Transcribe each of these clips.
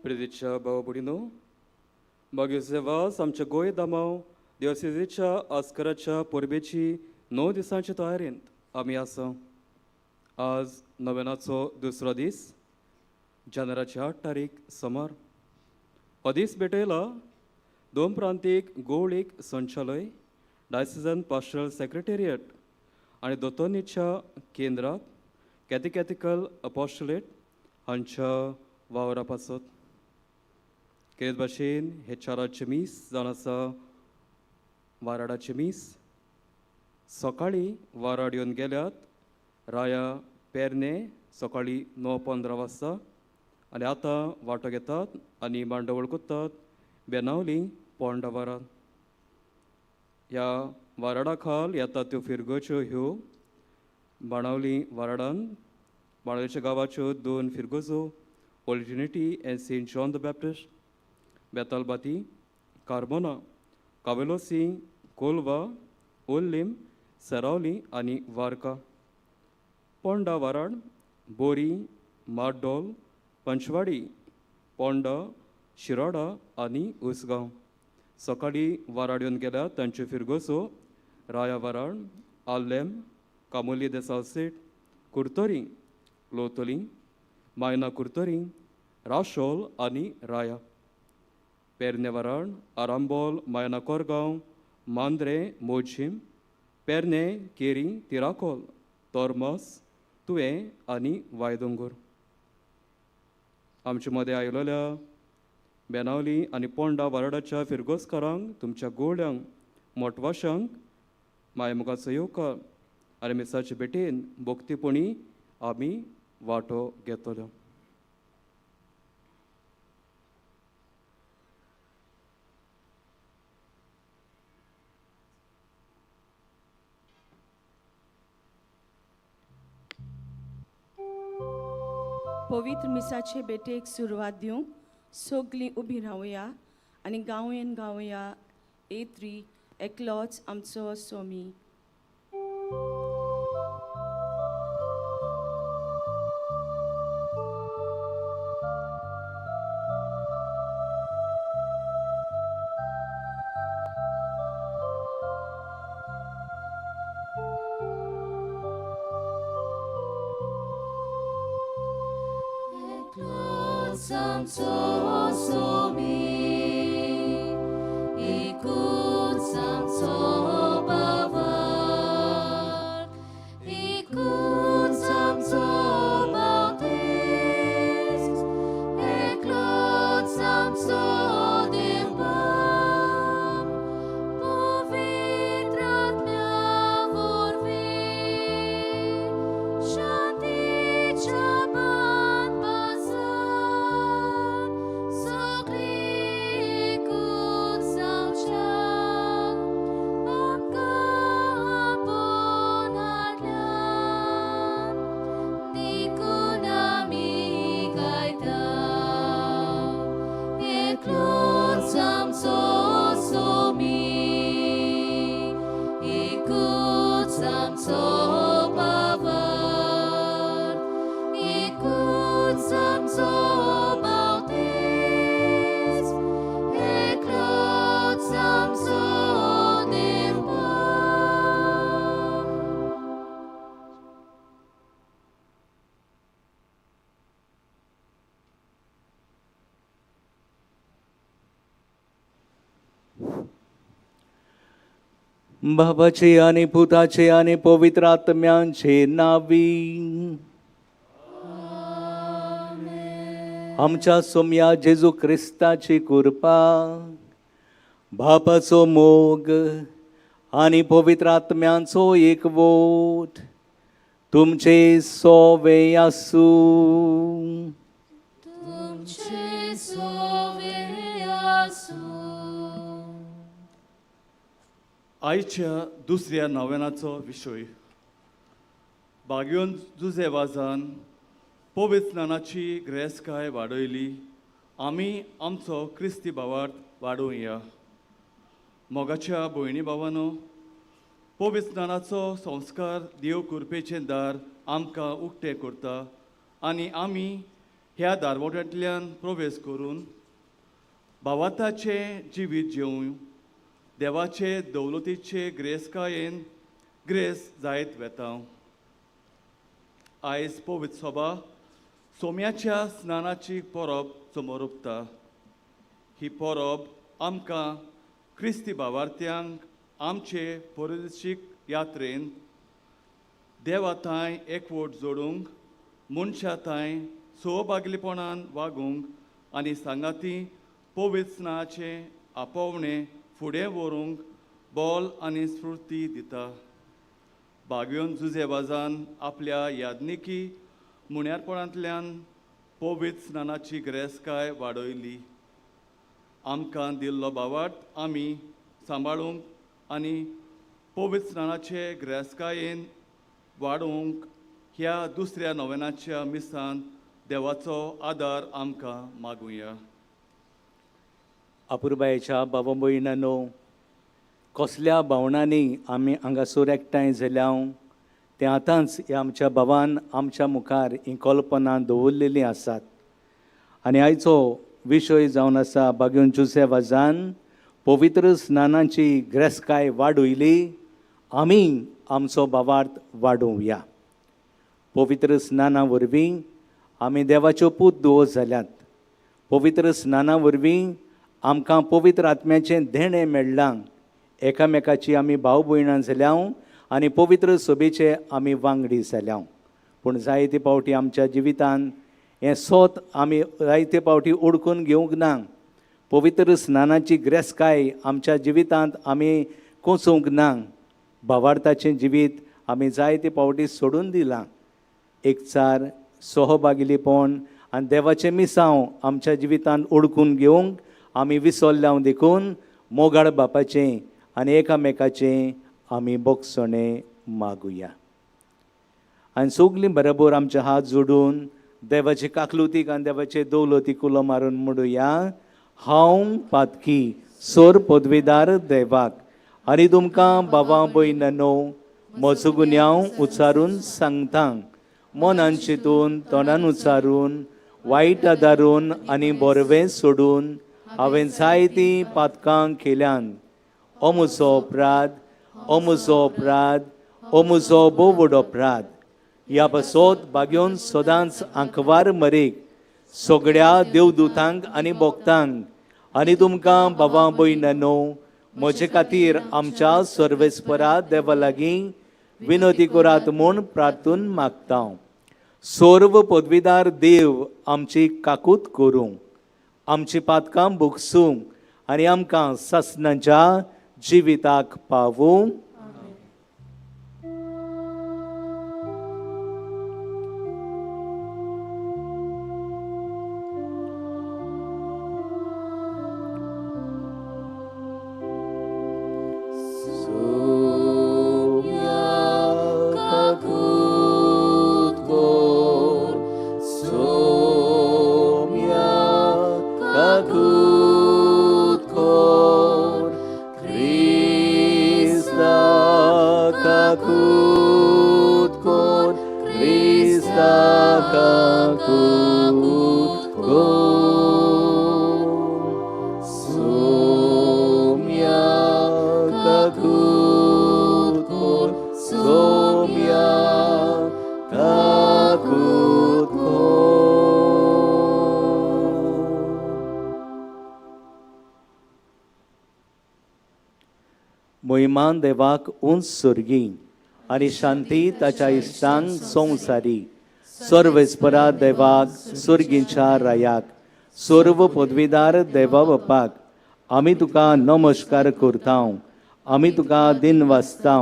प्रिदिच्या भाव बुडीनो मागीर सेवास आमच्या गोंय दामाव दिवसेच्या आस्कराच्या परबेची 9 दिसांच्या तयारेंत आमी आसा. आज नोवेनाचो दुसरो दीस, जानेराची 8 तारीख सोमार. हो दीस भेटयला 2 प्रांतीक गोवळीक संचालय, डायसिजन पास्टरल सेक्रेटेरिएट आनी दोतोरनीच्या केंद्राक कॅथेकॅथिकल अपॉस्टोलेट हांच्या वावरा पासत. केद भाशेन हे चाराचे मीस जावन आसा वाराडाचे मीस. सकाळीं वाराड येवन गेल्यात राया पेरने सकाळीं 9:15 वाजता आनी आतां वांटो घेतात आनी मांडवळ कोत्तात बेनावली पोंडा वारात. ह्या वाराडा खाल येता त्यो फिरगोच्यो ह्यो बाणावली वाराडान बाणावलीच्या गांवाच्यो 2 फिरगोजो, old Trinity and saint John the Baptist, Betalbatim, Carmona, Cavelossim, Colva, Orlim, Seraulim आनी वार्का. पोंडा वाराड, बोरी, माड्डोल, पंचवाडी, पोंडा, शिरोडा आनी उसगांव. सकाळीं वाराड येवन गेल्यात तांच्यो फिरगोसो राया वाराड, आल्लेम, कामोली दे सालसेट, कुर्तोरी, लोतोली, मायना कुर्तोरी, राशोल आनी राया. पेरने वाराड, आरांबोल, मायना कोरगांव, मांद्रे, मोजिम, पेरने, केरी, तिराकोल, तोर्मस, तुवें आनी वायदोंगूर. आमचे मदें आयिल्ल्या बेनावली आनी पोंडा वाराडाच्या फिरगोसकारांक तुमच्या गोवड्यांक मोटवाशांक मायमुगाचो येवकार आनी मिसाचे भेटेन भोक्तीपणी आमी वांटो घेतलो. पवित्र मिसाचे बेटेक सुरवात दिवंक सगलीं उबी रावया आनी गांवेन गावया. एत्री एकलोच आमचो सोमी. बाबाचे आणि पुताचे आणि पवित्र आत्म्यांचे नावी. आमच्या सोम्या जेजू ख्रिस्ताची कृपा, बापाचो मोग आणि पवित्र आत्म्यांचो एकवोट तुमचे सोवे आसू. आयच्या दुसऱ्या नोवेनाचो विशय. बागयोन जुजेवाजान पवित्र स्नानाची ग्रेस्काय वाडयली. आमी आमचो क्रिस्ती भावार्थ वाडोवया. मोगाच्या भयणी भावानो, पवित्र स्नानाचो संस्कार देव कृपेचें दार आमकां उक्तें करता आनी आमी ह्या दारवोट्यांतल्यान प्रवेश करून भावाताचे जिवीत जेवूं देवाचे दौलतीचे ग्रेसकायेन ग्रेस जायत वेता. आयज पवित्र सभा सोम्याच्या स्नानाची परब समोर ओंपता. ही परब आमकां क्रिस्ती भावार्थ्यांक आमचे परदेशीक यात्रेन देवा थंय एकवट जोडूंक मनशा थंय सहभागीपणान वागूंक आनी सांगाती पवित्र स्नानाचे आपोवणे फुडें व्हरूंक बोल आनी स्फूर्ती दिता. बागयोन जुजेबाजान आपल्या यादनिकी मुण्यारपणांतल्यान पवित्र स्नानाची ग्रेसकाय वाडयली. आमकां दिल्लो भावार्थ आमी सांबाळूंक आनी पवित्र स्नानाचे ग्रेसकायेन वाडोवंक ह्या दुसऱ्या नोवेनाच्या मिसान देवाचो आदार आमकां मागुया. अपुरबायेच्या बाबा भयणांनो, कसल्या भावनांनी आमी हांगासर एकठांय जाल्या तें आतांच ह्या आमच्या भावान आमच्या मुखार ही कल्पना दवरलेली आसात. आनी आयचो विशय जावन आसा बागयोन जुसेवाजान पवित्र स्नानाची ग्रेसकाय वाडयली, आमी आमचो भावार्थ वाडोवया. पवित्र स्नाना वरवीं आमी देवाच्यो पूत दुवोस जाल्यात. पवित्र स्नाना वरवीं आमकां पवित्र आत्म्याचें देणें मेळ्ळां. एकामेकाची आमी भाव भयणां जाल्या आनी पवित्र सभेचे आमी वांगडी जाल्या. पूण जायते पावटी आमच्या जिवितांत हें सोत आमी जायते पावटी ओळखून घेवंक ना. पवित्र स्नानाची ग्रेसकाय आमच्या जिवितांत आमी कोसोवंक ना. भावार्थाचें जिवीत आमी जायते पावटी सोडून दिलां. एकचार सहभागिलीपण आनी देवाचें मिसांव आमच्या जिवितांत ओळखून घेवंक आमी विसरल्या देखून मोगाळ बापाचें आनी एकामेकाचें आमी बोगसणें मागुया. आनी सगलीं बरोबर आमचे हात जोडून देवाचे काकलुतीक आनी देवाचे दौलतीक उलो मारून म्हणुया. हांव पातकी सोर पदवीदार देवाक आनी तुमकां बाबा भयणांनो म्हजो गुन्यांव उच्चारून सांगता. मनान चिंतून तोंडान उच्चारून वायट आदारून आनी बोरवें सोडून हांवें जायतीं पातकां केल्यान. हो म्हजो अपराध, हो म्हजो अपराध, हो म्हजो भोव व्हड अपराध. ह्या पासत बागयोन सदांच आंकवार मरेक सगळ्या देवदूतांक आनी भक्तांक आनी तुमकां बाबा भयणांनो म्हजे खातीर आमच्या सर्वेस्परा देवा लागीं विनंती करात म्हूण प्रार्थून मागता. सर्व पदवीदार देव आमची काकूत करूं, आमची पातकां भोगसूं आनी आमकां सासणाच्या जिविताक पावूं. मोहिमान देवाक उंच सुर्गी आनी शांती ताच्या इश्टांक संवसारी. सर्वेस्परा देवाक सुर्गीच्या रायाक सर्व पदवीदार देवा बापाक आमी तुका नमस्कार करता. आमी तुका दिन वाचता.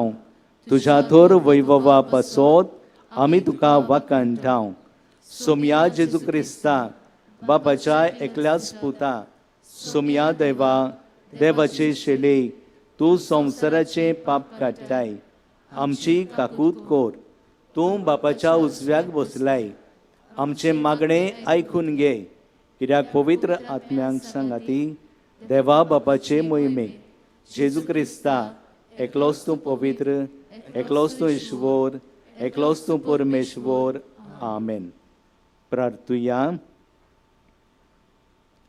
तुज्या थोर वैभवा पासत आमी तुका वाखाणटा. सोम्या जेजू क्रिस्ता बापाच्या एकल्याच पुता सोम्या देवा देवाचे शेले तूं संवसाराचें पाप काडटाय. आमची काकूत कोर. तूं बापाच्या उजव्याक बसलाय. आमचें मागणें आयकून घे. कित्याक पवित्र आत्म्यांक सांगाती देवा बापाचे मोहिमेक जेजू क्रिस्ता एकलोच तूं पवित्र, एकलोच तूं ईश्वर, एकलोच तूं परमेश्वर. आमेन. प्रार्थुया.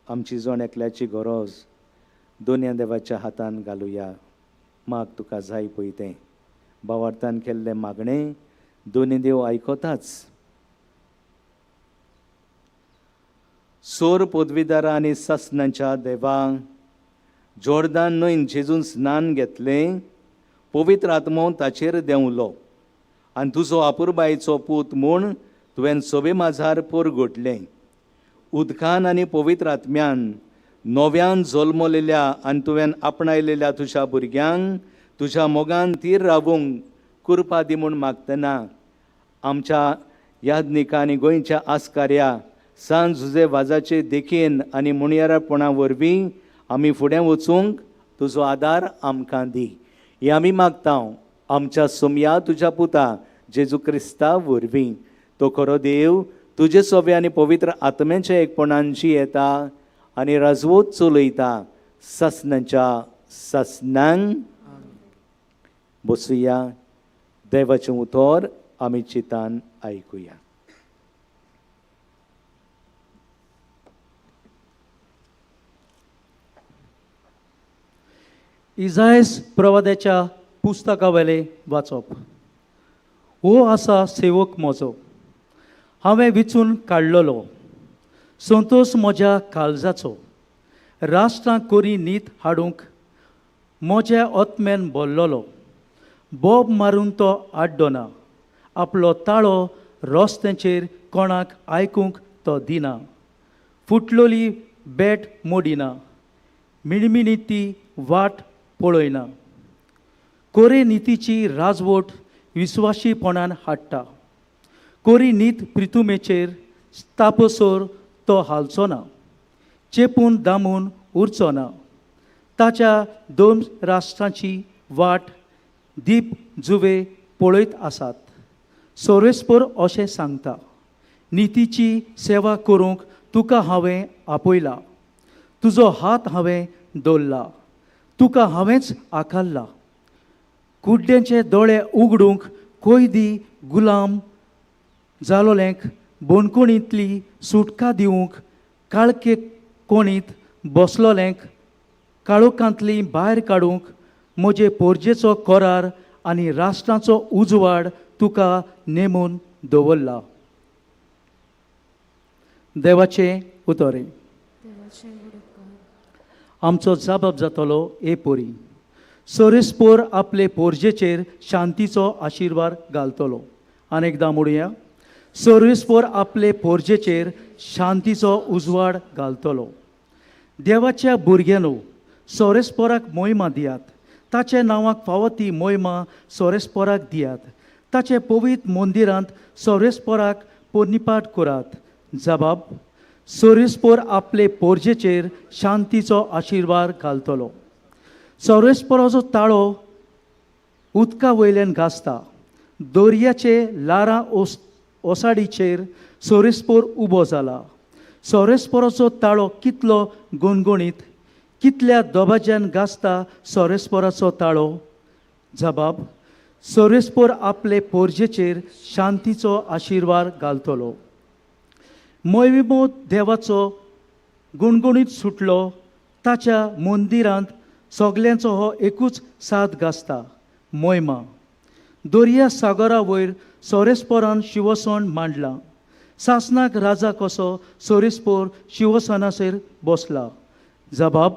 आमची जण एकल्याची गरज दोनया देवाच्या हातान घालुया. माग तुका जाय पळय तें भावार्थान केल्लें मागणें दोनी देव आयकताच. सोर पदवीदारां आनी ससनांच्या देवांक जोर्दान न्हंयन जेजून स्नान घेतलें, पवित्र आत्मो ताचेर देंवलो आनी तुजो आपुरबायेचो पूत म्हूण तुवें सोबे माझार पोर घोटलें. उदकान आनी पवित्र आत्म्यान नव्यान जल्मलेल्या आनी तुवें आपणायलेल्या तुज्या भुरग्यांक तुज्या मोगान तीर रावूंक कृपा दी म्हूण मागतना आमच्या यादनिका आनी गोंयच्या आस्कार्या सांज झुजे वाजाचे देखीन आनी मुणयारापणा वरवीं आमी फुडें वचूंक तुजो आदार आमकां दी. हें आमी मागता आमच्या सोमया तुज्या पुता जेजू क्रिस्ता वरवीं. तो खरो देव तुजे सोबे आनी पवित्र आत्म्याच्या एकपणान येता आनी राजवत चलयता ससनांच्या ससनांक. बसुया, देवाचें उतर आमी चितान आयकुया. इजायस प्रवाद्याच्या पुस्तका वेले वाचप. हो आसा सेवक म्हजो, हांवें विचून काडलेलो, संतोश म्हज्या काळजाचो. राष्ट्रांक कोरी नीत हाडूंक म्हज्या आत्म्यान बोल्लोलो. बोब मारून तो आड्डोना, आपलो ताळो रस्त्यांचेर कोणाक आयकूंक तो दिना. फुटलोली बॅट मोडिना, मिणमिणीती वाट पळयना. कोरे नीतीची राजवट विस्वाशीपणान हाडटा. कोरी नीत प्रितुमेचेर तापसोर तो हालचो ना, चेपून दामून उरचो ना. ताच्या दोन राष्ट्रांची वाट दीप जुवे पळयत आसात. सोरेस्पर अशें सांगता, नितीची सेवा करूंक तुका हांवें आपयला. तुजो हात हांवें दवरला, तुका हांवेंच आकारला. कुड्ड्यांचे दोळे उगडूंक कोयदी गुलाम जालोल्यांक बोनकोणींतली सुटका दिवंक, काळके कोणींत बसलोल्यांक काळोखांतली भायर काडूंक म्हजे पोरजेचो कोरार आनी राष्ट्राचो उजवाड तुका नेमून दवरला. देवाचें उतोरें. आमचो जबाब जातलो ए पोरी. सोरेस्पोर आपले पोरजेचेर शांतीचो आशिर्वाद घालतलो. अनेकदा म्हणुया, सोरेस्पोर आपले पोरजेचेर शांतीचो उजवाड घालतलो. देवाच्या भुरग्यानो, सोरेस्पोराक मोहिमा दियात. ताच्या नांवाक फावो ती मोहिमा सोरेस्पोराक दियात. ताचे पवित्र मंदिरांत सोरेस्पोराक पोरनिपाट करात. जबाब, सोरेस्पोर आपले पोरजेचेर शांतीचो आशिर्वाद घालतलो. सोरेस्पोराचो ताळो उदका वयल्यान घासता. दर्याचे लारां ओसाडीचेर सोरेस्पोर उबो जाला. सोरेस्पोराचो ताळो कितलो गुणगुणीत, कितल्या दोबाज्यान घासता सोरेस्पोराचो ताळो. जबाब, सोरेस्पोर आपले पोरजेचेर शांतीचो आशिर्वाद घालतलो. मोहिमो देवाचो गुणगुणीत सुटलो. ताच्या मंदिरांत सगल्यांचो हो एकूच साद घासता. मोहिमा. दर्या सागरा वयर सोरेस्पोरान शिवसण मांडला. सासनाक राजा कसो सोरेस्पोर शिवसनाचेर बसला. जबाब,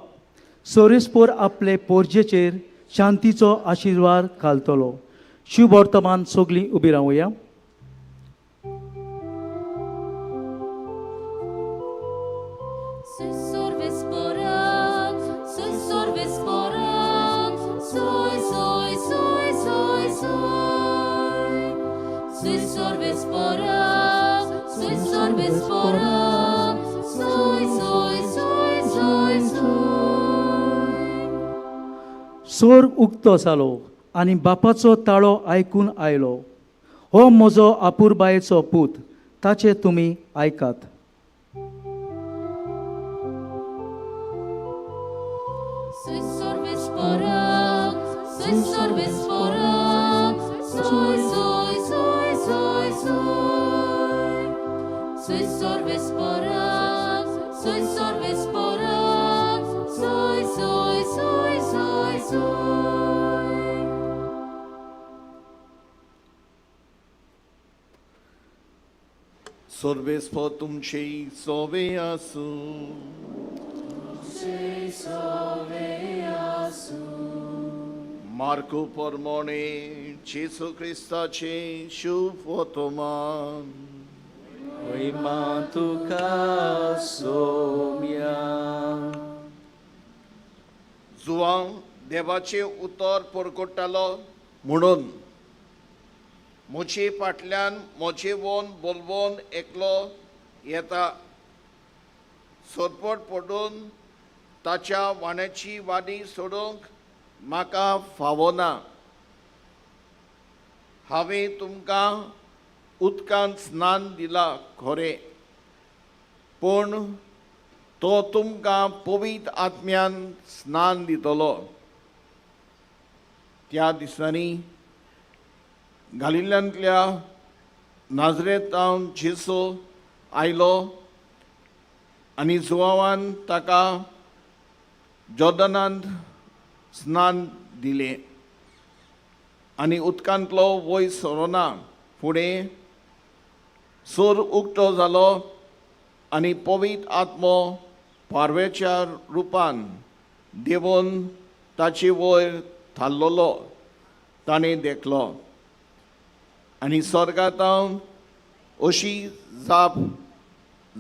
सोरेस्पोर आपले पोरजेचेर शांतीचो आशिर्वाद घालतलो. शुभ वर्तमान सगलीं उबी रावया. स्वर्ग उक्तो जालो आनी बापाचो ताळो आयकून आयलो. हो म्हजो आपुरबायेचो पूत, ताचे तुमी आयकात. soy sorbes porok, soy, soy, soy, soy, soy. Sorbespo tuमचे सोवे आसू मार्को प्रमाणे जेसू ख्रिस्ताचे शुभ वर्तमान वैमा तुका सोम्या जुवां देवाचे उतर परगट्टालो म्हणून म्हजे फाटल्यान म्हजे वोन बोलवोन एकलो येता सोदपट पडून ताच्या वाण्याची वाडी सोडूंक म्हाका फावना हांवें तुमकां उदकांत स्नान दिला खरें पूण तो तुमकां पवित्र आत्म्यान स्नान दितलो त्या दिसांनी गालिल्यांतल्या नाजरेतांत जेसू आयलो आनी जुवावान ताका जॉर्दनांत स्नान दिलें आनी उदकांतलो वयर सरोना फुडें सूर उक्तो जालो आनी पवित्र आत्मो पारवेच्या रुपान देवून ताचे वयर थारलोलो ताणें देखलो आनी स्वर्गांत अशी जाप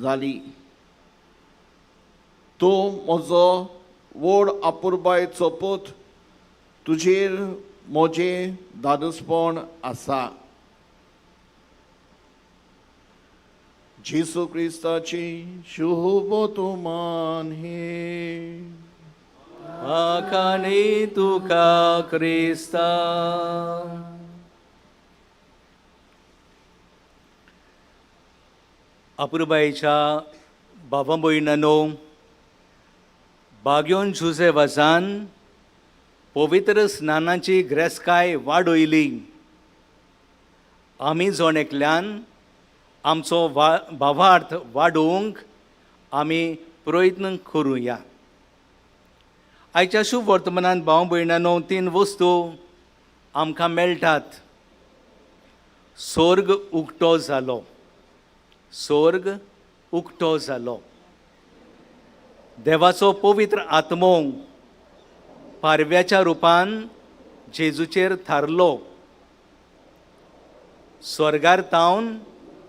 जाली तूं म्हजो व्हड आपुरबायचो पूत तुजेर म्हजें दादूसपण आसा जेसू क्रिस्ताची शुभ वर्तमान हे आकानी तुका क्रिस्ता अपुरबाईच्या बाबा भयणानो बागयोन जुजे वजान पवित्र स्नानाची ग्रेस्काय वाडयली आमी जोण एकल्यान आमचो भावार्थ वाडोवंक आमी प्रयत्न करुया आयच्या शुभ वर्तमानांत भाव भयणानो 3 वस्तू आमकां मेळटात स्वर्ग उक्तो जालो स्वर्ग उक्तो जालो देवाचो पवित्र आत्मो पारव्याच्या रुपान जेजूचेर थारलो स्वर्गार तावन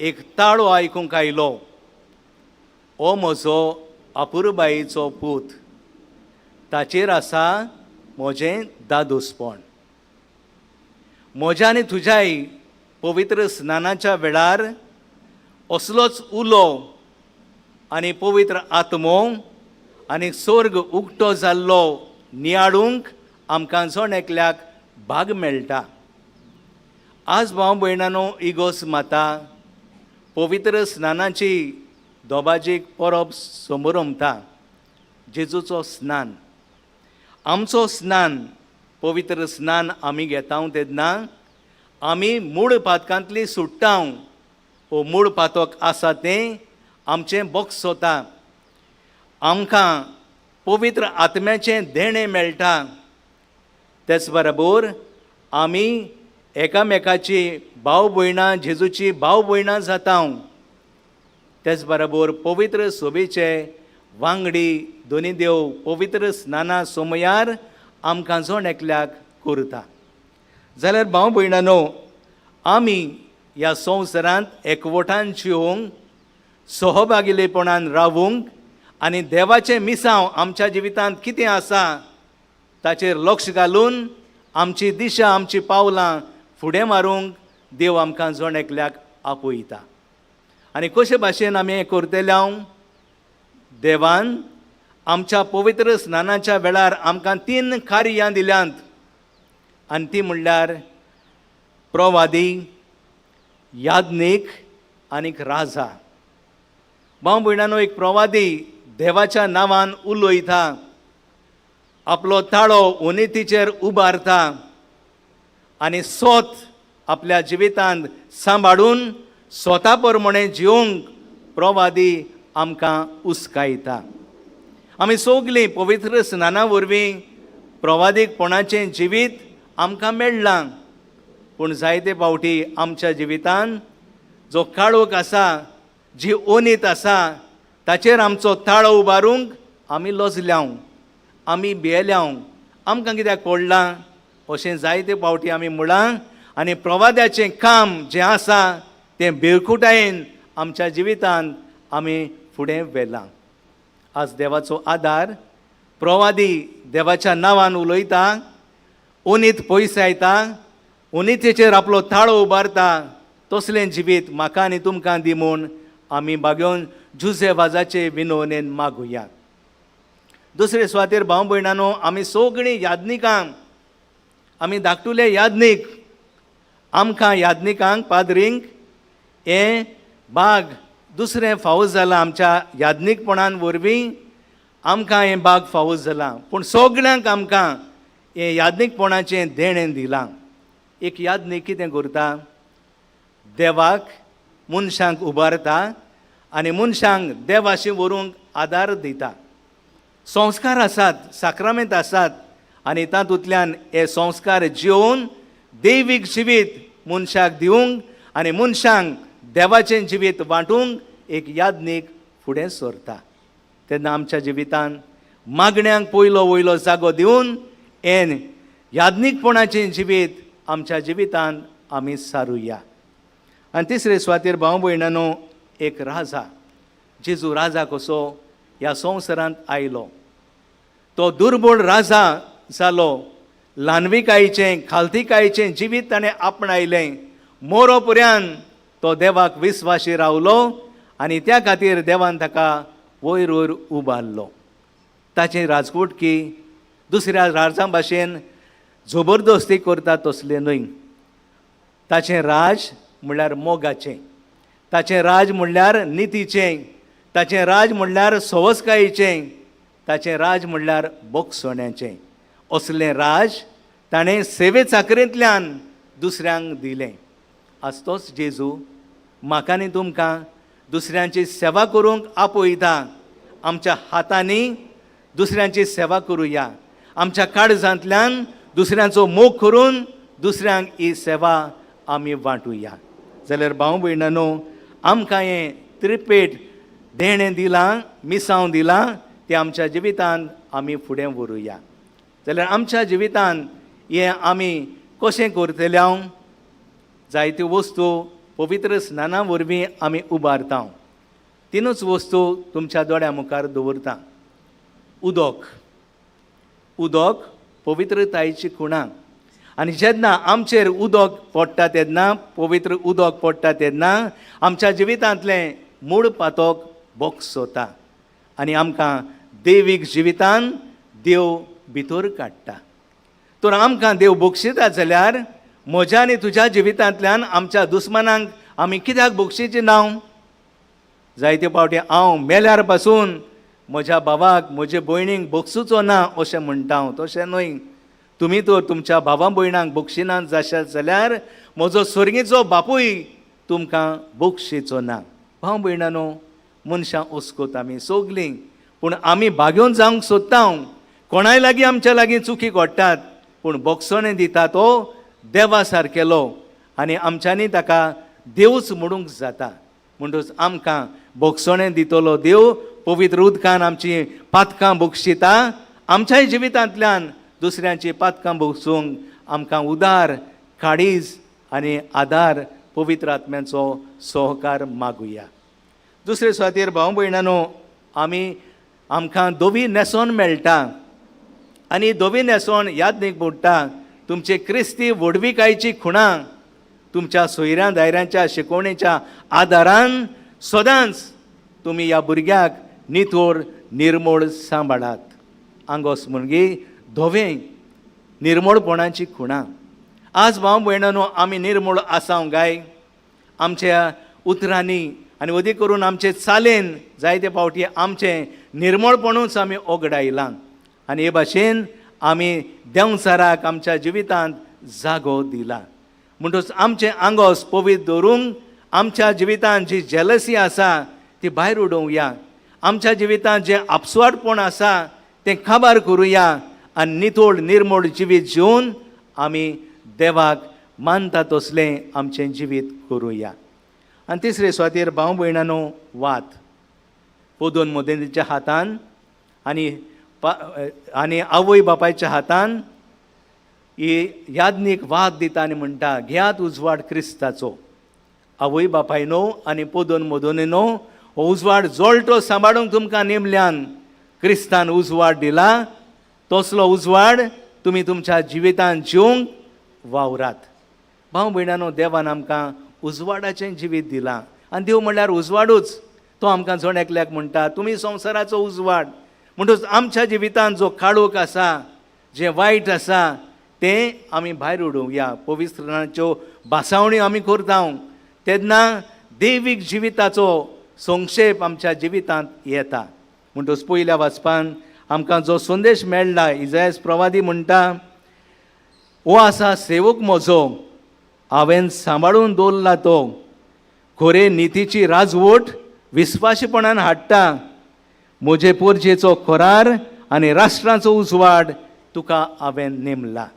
एक ताळो आयकूंक आयलो ओ म्हजो आपुरबायेचो पूत ताचेर आसा म्हजें दादोसपण म्हज्या आनी तुज्याय पवित्र स्नानाच्या वेळार असलोच उलो आनी पवित्र आत्मो आनी स्वर्ग उक्तो जाल्लो नियाळूंक आमकां जोण एकल्याक भाग मेळटा आज भाव भयणानो इगोस माता पवित्र स्नानाची दोबाजीक परब समारंभता जेजूचो स्नान आमचो स्नान पवित्र स्नान आमी घेता तेन्ना आमी मूळ पातकांतली सुट्टा ओ मूळ पातक आसा तें आमचें बॉक्स सोता आमकां पवित्र आत्म्याचें देणें मेळटा तेच बरोबर आमी एकामेकाची भाव भयणां जेजूची भाव भयणां जाता तेच बरोबर पवित्र सोबेचे वांगडी दोनी देव पवित्र स्नाना समयार आमकां जोण एकल्याक करता जाल्यार भाव भयणानो आमी ह्या संवसारांत एकवटान जिवंक सहभागिलेपणान रावूंक आनी देवाचें मिसांव आमच्या जिवितांत कितें आसा ताचेर लक्ष घालून आमची दिशा आमची पावलां फुडें मारूंक देव आमकां जोण एकल्याक आपयता आनी कशे भाशेन आमी हें करतले देवान आमच्या पवित्र स्नानाच्या वेळार आमकां 3 कार्यां दिल्यांत आनी ती म्हणल्यार प्रवादी याज्ञीक आनीक राजा भाव भयणानो एक प्रवादी देवाच्या नांवान उलयता आपलो ताळो उनितीचेर उबारता आनी स्वत आपल्या जिवितांत सांबाळून स्वता प्रमाणे जिवंक प्रवादी आमकां उस्कायता. आमी सगलीं पवित्र स्नाना वरवीं प्रवादीकपणाचें जिवीत आमकां मेळ्ळां, पूण जायते फावटी आमच्या जिवितांत जो काळोख आसा, जी ओनीत आसा, ताचेर आमचो ताळो उबारूंक आमी लजल्याव, आमी भियेल्याव. आमकां कित्याक पडलां अशें जायते फावटी आमी म्हळां, आनी प्रवाद्याचें काम जें आसा तें भिरकुटायेन आमच्या जिवितांत आमी फुडें व्हेलां. आज देवाचो आदार, प्रवादी देवाच्या नांवान उलयता, ओनीत पयसायता, ओनितेचेर आपलो ताळो उबारता. तसलें जिवीत म्हाका आनी तुमकां दी म्हूण आमी बागेवन जुजेवाजाचे विनवणेन मागुया. दुसरे सुवातेर भाव भयणांनो, आमी सगळीं यादनिकां, आमी धाकटुले यादनीक, आमकां यादनिकांक पाद्रींक हें बाग दुसरें फावूस जालां. आमच्या यादनीकपणान वरवीं आमकां हें बाग फावूस जालां, पूण सगळ्यांक आमकां हें यादनीकपणाचें देणें दिलां. एक यादनीक कितें करता? देवाक मनशांक उबारता आनी मनशांक देवाशी व्हरूंक आदार दिता. संस्कार आसात, साक्रामेंत आसात, आनी तातूंतल्यान हे संस्कार जिवन दैवीक जिवीत मनशाक दिवंक आनी मनशांक देवाचें जिवीत वांटूंक एक यादनीक फुडें सरता. तेन्ना आमच्या जिवितांत मागण्यांक पयलो वयलो जागो दिवन हें यादनीकपणाचें जिवीत आमच्या जिवितांत आमी सारुया. आनी तिसरे सुवातेर भाव भयणांनो, एक राजा, जेजू राजा कसो ह्या संवसारांत आयलो. तो दुर्बळ राजा जालो, ल्हानविकायेचें खालतीकायेचें जिवीत ताणें आपणायलें. मोरो पर्यंत तो देवाक विस्वाशी रावलो आनी त्या खातीर देवान ताका वयर वयर उबारलो. ताची राजवटकी दुसऱ्या राजां भाशेन जबरदस्ती करता तसलें न्हय. ताचें राज म्हणल्यार मोगाचें, ताचें राज म्हणल्यार नितीचें, ताचें राज म्हणल्यार सवस्कायेचें, ताचें राज म्हणल्यार बोगसोण्याचें. असलें राज ताणें सेवे चाकरेंतल्यान दुसऱ्यांक दिलें. आज तोच जेजू म्हाका आनी तुमकां दुसऱ्यांची सेवा करूंक आपयता. आमच्या हातांनी दुसऱ्यांची सेवा करुया. आमच्या काळजांतल्यान दुसऱ्यांचो मोग करून दुसऱ्यांक ही सेवा आमी वांटुया. जाल्यार भाव भयणांनो, आमकां हें त्रिपेट देणें दिलां, मिसांव दिलां, तें आमच्या जिवितांत आमी फुडें व्हरुया. जाल्यार आमच्या जिवितांत हें आमी कशें करतले? जायत्यो वस्तू पवित्र स्नाना वरवीं आमी उबारता. तिनूच वस्तू तुमच्या दोळ्या मुखार दवरता. उदक, उदक पवित्रतायेची खुणां. आनी जेन्ना आमचेर उदक पडटा तेन्ना, पवित्र उदक पडटा तेन्ना आमच्या जिवितांतलें मूळ पातोक बोगसोता आनी आमकां दैवीक जिवितांत देव भितर काडटा. तर आमकां देव बक्षिता जाल्यार म्हज्या आनी तुज्या जिवितांतल्यान आमच्या दुस्मानांक आमी कित्याक बक्षिची ना? जायते फावटी हांव मेल्यार पासून म्हज्या भावाक, म्हज्या भयणीक बक्षुचो ना अशें म्हणटा हांव. तशें न्हय. तुमी तर तुमच्या भावा भयणांक बक्षिनात जाशात जाल्यार म्हजो स्वर्गीचो बापूय तुमकां बक्षिचो ना. भाव भयणांनो, मनशां ओस्कोत आमी सगलीं, पूण आमी भाग्योवन जावंक सोदता. कोणाय लागीं आमच्या लागीं चुकी घडटात, पूण बक्षणें दिता तो देवा सारकेलो आनी आमच्यांनी ताका देवच म्हणूंक जाता. म्हणटच आमकां बक्षणें दितलो देव पवित्र उदकान आमची पातकां बक्षिता. आमच्याय जिवितांतल्यान दुसऱ्यांची पातकां बक्षूंक आमकां उदार, काळीज आनी आदार पवित्र आत्म्याचो सहकार मागुया. दुसरे सुवातेर भाव भयणांनो, आमकां धवी न्हेसोन मेळटा आनी धवी न्हेसोन यादनीक म्हणटा तुमचे क्रिस्ती व्हडविकायेची खुणां तुमच्या सोयऱ्यां दायऱ्यांच्या शिकवणेच्या आदारान सदांच तुमी ह्या भुरग्याक नितोर निर्मळ सांबाळात. आंगोस म्हणगी धवें निर्मळपणाची खुणां. आज भाव भयणांनो, आमी निर्मळ आसांव गाय. आमच्या उतरांनी आनी अदी करून आमचे चालेन जायते फावटी आमचें निर्मळपणूच आमी ओगडायलां. आनी हे भाशेन आमी देंवचाराक आमच्या जिवितांत जागो दिला. म्हणटच आमचें आंगोस पवित्र दवरूंक आमच्या जिवितांत जी जेलसी आसा ती भायर उडोवया. आमच्या जिवितांत जे आपसवाटपण आसा तें काबार करुया आनी नितोळ निर्मळ जिवीत जिवन आमी देवाक मानता तसलें आमचें जिवीत करुया. आनी तिसरे सुवातेर भाव भयणांनो, वात पोदोन मोदेंच्या हातान आनी आवय बापायच्या हातान ही याज्ञीक वाद दिता आनी म्हणटा, घेयात उजवाड क्रिस्ताचो. आवय बापायनो आनी पोदोन मोदोनीनो, हो उजवाड जोळटो सांबाळूंक तुमकां नेमल्यान क्रिस्तान उजवाड दिला. तसलो उजवाड तुमी तुमच्या जिवितांत जिवंक वावरात. भाव भयणांनो, देवान आमकां उजवाडाचें जिवीत दिलां. आनी देव म्हणल्यार उजवाडूच. तो आमकां जण एकल्याक म्हणटा, तुमी संवसाराचो उजवाड. म्हणटच आमच्या जिवितांत जो काळोख आसा, जें वायट आसा, तें आमी भायर उडोवया. पवित्रांच्यो भासावण्यो आमी करता तेन्ना दैवीक जिविताचो संक्षेप आमच्या जिवितांत येता. म्हणटच पयल्या वाचपान आमकां जो संदेश मेळ्ळा, इजायास प्रवादी म्हणटा, हो आसा सेवक म्हजो, हांवें सांबाळून दवरला तो, खोरे नितीची राजवट विस्वाशीपणान हाडटा. म्हजे पोरजेचो खोरार आनी राष्ट्राचो उजवाड तुका हांवें नेमला.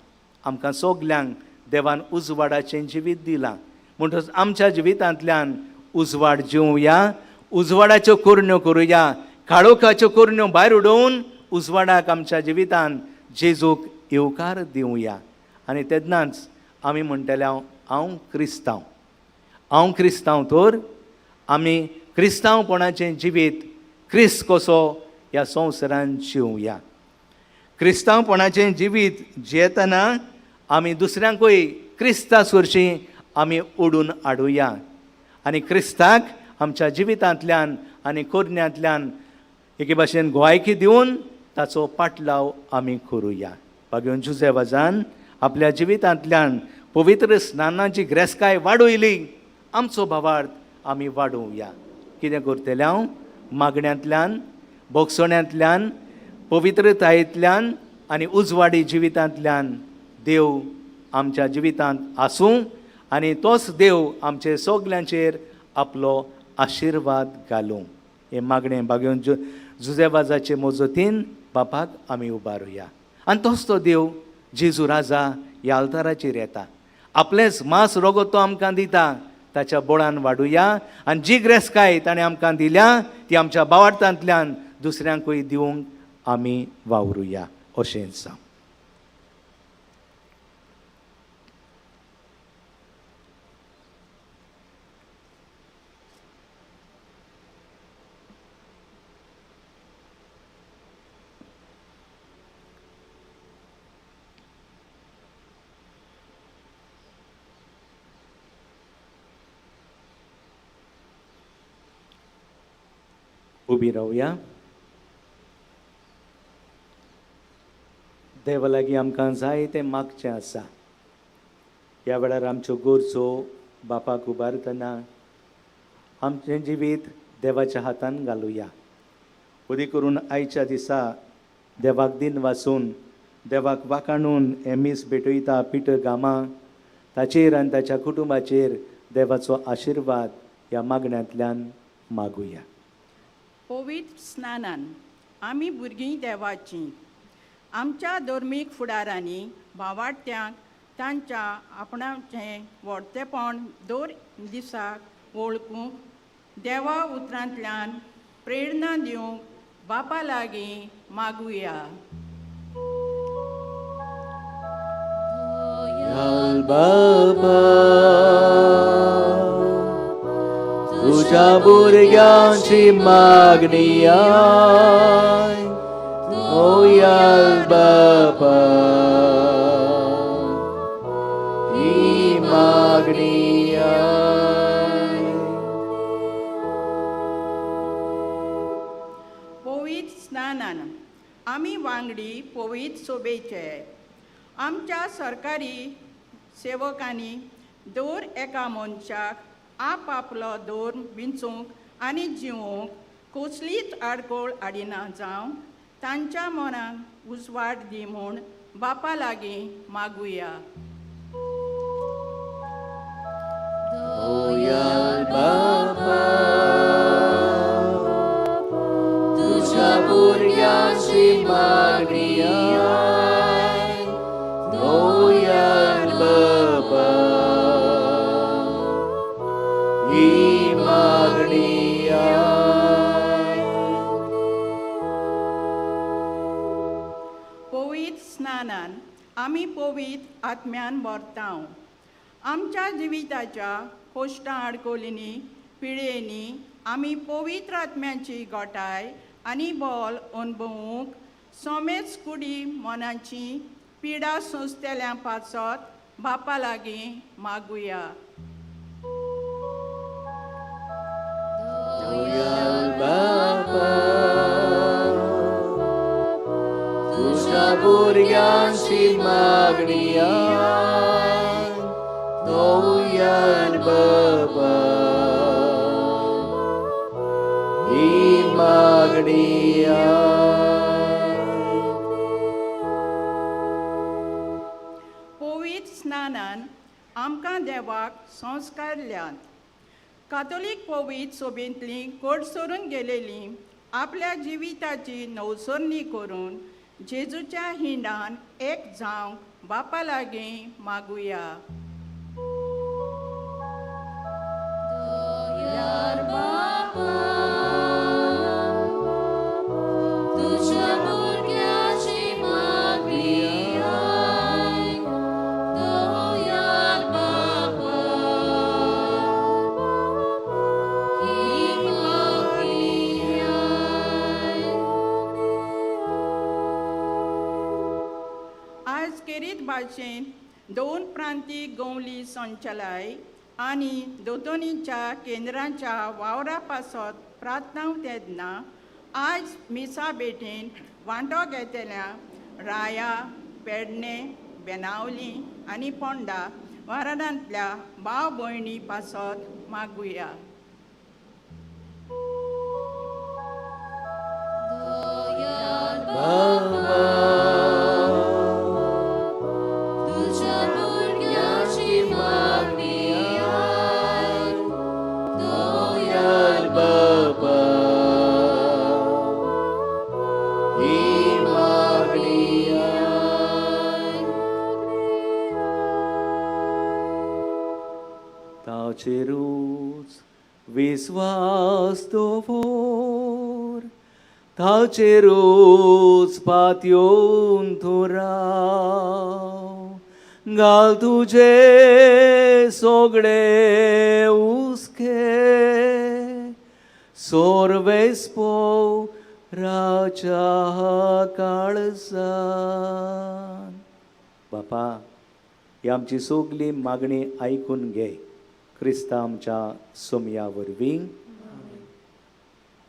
आमकां सगल्यांक देवान उजवाडाचें जिवीत दिलां. म्हणटच आमच्या जिवितांतल्यान उजवाड जिवया, उजवाडाच्यो कोरण्यो करुया, काळोखाच्यो कोरण्यो भायर उडोवन उजवाडाक आमच्या जिवितांत जेजूक येवकार दिवया. आनी तेन्नाच आमी म्हणटले, हांव क्रिस्तांव. हांव क्रिस्तांव तर आमी क्रिस्तांवपणाचें जिवीत क्रिस्त कसो ह्या संवसारांत जिवया. क्रिस्तांवपणाचें जिवीत जियेतना आमी दुसऱ्यांकूय क्रिस्ता सुरशीं आमी ओडून हाडुया आनी क्रिस्ताक आमच्या जिवितांतल्यान आनी कोरण्यांतल्यान एके भाशेन गोवायकी दिवन ताचो पाटलाव आमी करुया. भाग्योन जुजेवाजान आपल्या जिवितांतल्यान पवित्र स्नानाची ग्रेस्काय वाडयली. आमचो भावार्थ आमी वाडोवया. कितें करतले हांव? मागण्यांतल्यान, बोगसण्यांतल्यान, पवित्रतायेंतल्यान आनी उजवाडी जिवितांतल्यान देव आमच्या जिवितांत आसूं आनी तोच देव आमचे सगल्यांचेर आपलो आशिर्वाद घालूं. हे मागणें भाग्योन जुजेबाजाचे मोजतीन बापाक आमी उबारुया. आनी तोच तो देव जेजू राजा ह्या आल्ताराचेर येता. आपलेंच मांस रोगो तो आमकां दिता. ताच्या बोळान वाडुया आनी जी ग्रेस्काय ताणें आमकां दिल्या ती आमच्या भावार्थांतल्यान दुसऱ्यांकूय दिवंक आमी वावरुया. अशें जावं. उबी रावया. देवा लागीं आमकां जाय तें मागचें आसा. ह्या वेळार आमच्यो गरजो बापाक उबारतना आमचें जिवीत देवाच्या हातान घालुया. उदी करून आयच्या दिसा देवाक दिन वाचून देवाक वाखाणून हें मीस भेटयता पिठ गामा ताचेर आनी ताच्या कुटुंबाचेर देवाचो आशिर्वाद ह्या मागण्यांतल्यान मागुया. पवित्र स्नानान आमी भुरगीं देवाचीं. आमच्या धर्मीक फुडारांनी भावार्थ्यांक तांच्या आपणाचें व्हडतेपण दर दिसाक वळखूंक देवा उतरांतल्यान प्रेरणा दिवंक बापा लागीं मागुया. बाबा तुझ्या भुरग्यांची मागणी आय. ओयाल बापा ही मागणी आय. पवित्र स्नानान आमी वांगडी पवित्र सोबेचे आमच्या सरकारी सेवकांनी दर एका मनशाक आपलो धर्म विंचूंक आनी जिवोवंक कसलीच आडखळ हाडिना जावं तांच्या मनाक उजवाड दी म्हूण बापा लागीं मागुया. ओयाल बापा si magniay, Noyan Baba, i magniay. पवित्र स्नानान आमी पवित्र आत्म्यान भरताव. आमच्या जिविताच्या कोश्टां आडकोलींनी पिळयेंनी आमी पवित्र आत्म्याची गोठाय आनी बोल अनुभवूंक सोमेच कुडी मनाची पिडा सोंसतेल्या पासत बापा लागीं मागुया. Noyan Baba, tuझ्या भुरग्यांची मागणी आय, Noyan Baba, ही मागणी आय. पवित्र स्नानान आमकां देवाक संस्कारल्यात. कातोलीक पवित्र सोबेंतली कोड सोडून गेलेलीं आपल्या जिविताची नवसरणी करून जेजूच्या हिंडान एक जावंक बापा लागीं मागुया. दयाळ बाबा, तुझ्या भुरग्याची मागणी आय, दयाळ बाबा, ही मागणी आय. आज केरीत भाशेन 2 प्रांतीक गवली संचालय आनी दोतोनीच्या केंद्रांच्या वावरा पासत प्रार्थना तेदना आज मिसा बेटीन वांटो घेतल्या राया, पेडणे, बेनावली आनी पोंडा वारांतल्या भाव भयणी पासत मागुया. दयाळ बाबा, तुझ्या भुरग्याची मागणी आय, Noyan Baba, ही मागणी आय. ताचेरूच विस्वास दवर, ताचेरूच पातयोन तूं राव, घाल तुझे सोगळे उस्के, सोरवेस्पो राच्या काळजान. बापा, ही आमची सगळी मागणी ऐकून घे. क्रिस्ता आमच्या सोमया वरवीं.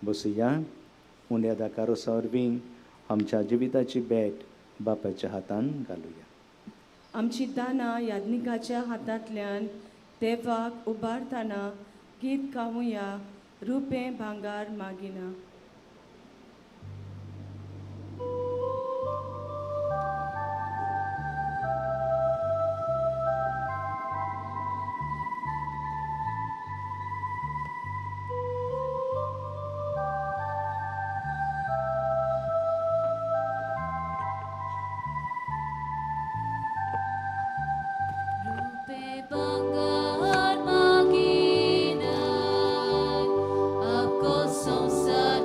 बसूया. उण्या कारोसा वरवीं आमच्या जिविताची भेट बापाच्या हातान घालुया. आमची दाना याज्ञिकाच्या हातांतल्यान देवाक उबारतना गीत गावुया, रुपें भांगार मागिना. रूपे बंगार मागिना, आपको संसार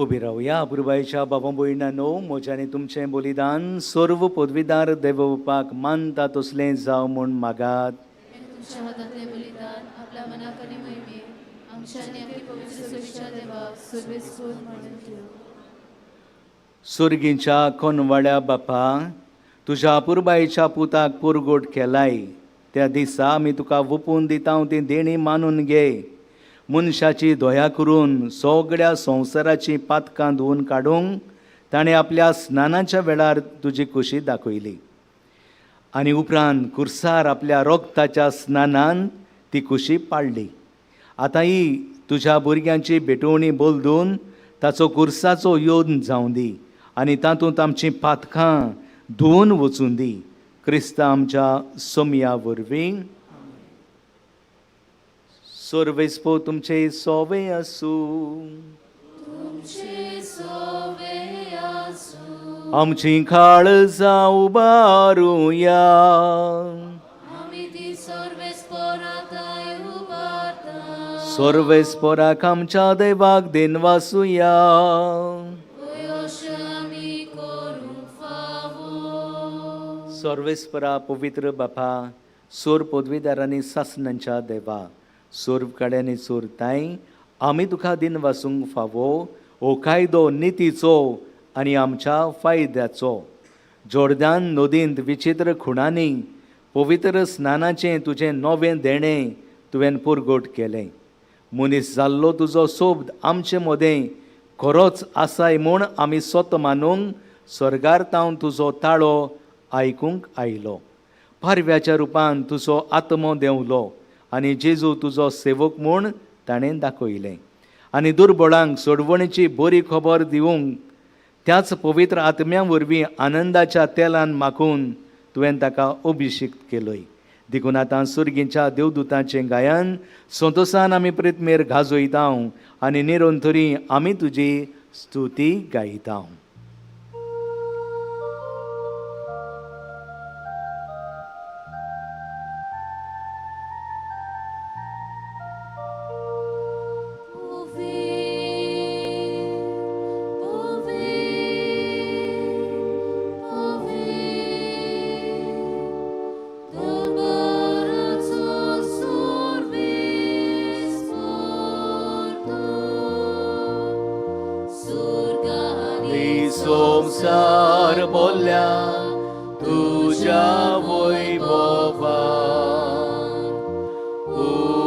उबी रावया. अपुरबायेच्या बाबा भयणांनो, म्हज्यानी तुमचें बलिदान सर्व पदवीदार देवपाक मानता तसलें जावं म्हूण मागात. तुमच्या हातातले बलिदान आपल्या मनाकनी महिमे आमच्या आणि आपली पवित्र सुविच्या देवाक सर्वेस्पूर म्हणून ठेव. सुर्गीच्या कोनवाड्या बापा, तुझ्या अपुरबायेच्या पुताक पुरगोट केलाय त्या दिसा आमी तुका वपून दिता ती देणी मानून घे. मनशाची दया करून सगळ्या संवसाराची पातकां धुवन काडूंक ताणें आपल्या स्नानाच्या वेळार तुजी खोशी दाखयली आनी उपरांत कुर्सार आपल्या रोगताच्या स्नानान ती खोशी पाळली. आतां ही तुज्या भुरग्यांची भेटवणी बोलदून ताचो कुर्साचो योद जावं दी आनी तातूंत आमची पातकां धुवन वचून दी. क्रिस्त आमच्या सोमया वरवीं. सर्वेस्पो तुमचे सोवे आसूं. तुमचे सोवे आसूं. आमची काळजां उबारुया. आमी ती सर्वेस्पोराताय उबारता. सर्वेस्पोराक आमच्या देवाक दिनवासुया. अशें आमी करूंक फावो. सर्वेस्परा पवित्र बापा, सोर पदवीदारांनी सासणांच्या देवा, सोर कड्यांनी चोरताय आमी तुका दिन वासूंक फावो. हो कायदो नितीचो आनी आमच्या फायद्याचो. जोर्दान नदींत विचित्र खुणांनी पवित्र स्नानाचें तुजें नवें देणें तुवें पुरगोट केलें. मनीस जाल्लो तुजो सोब आमचे मदें खरोच आसाय म्हूण आमी स्वत मानूंक स्वर्गार्थांव तुजो ताळो आयकूंक आयलो. पारव्याच्या रुपान तुजो आत्मो देंवलो आनी जेजू तुजो सेवक म्हूण ताणें दाखयलें. आनी दुर्बळांक सोडवणेची बरी खबर दिवंक त्याच पवित्र आत्म्या वरवीं आनंदाच्या तेलान माखून तुवें ताका अभिषेक केलोय. देखून आतां सुर्गीच्या देवदूतांचें गायन संतोशान आमी प्रितमेर गाजयता आनी निरंतरी आमी तुजी स्तुती गायता. संसार बोल्या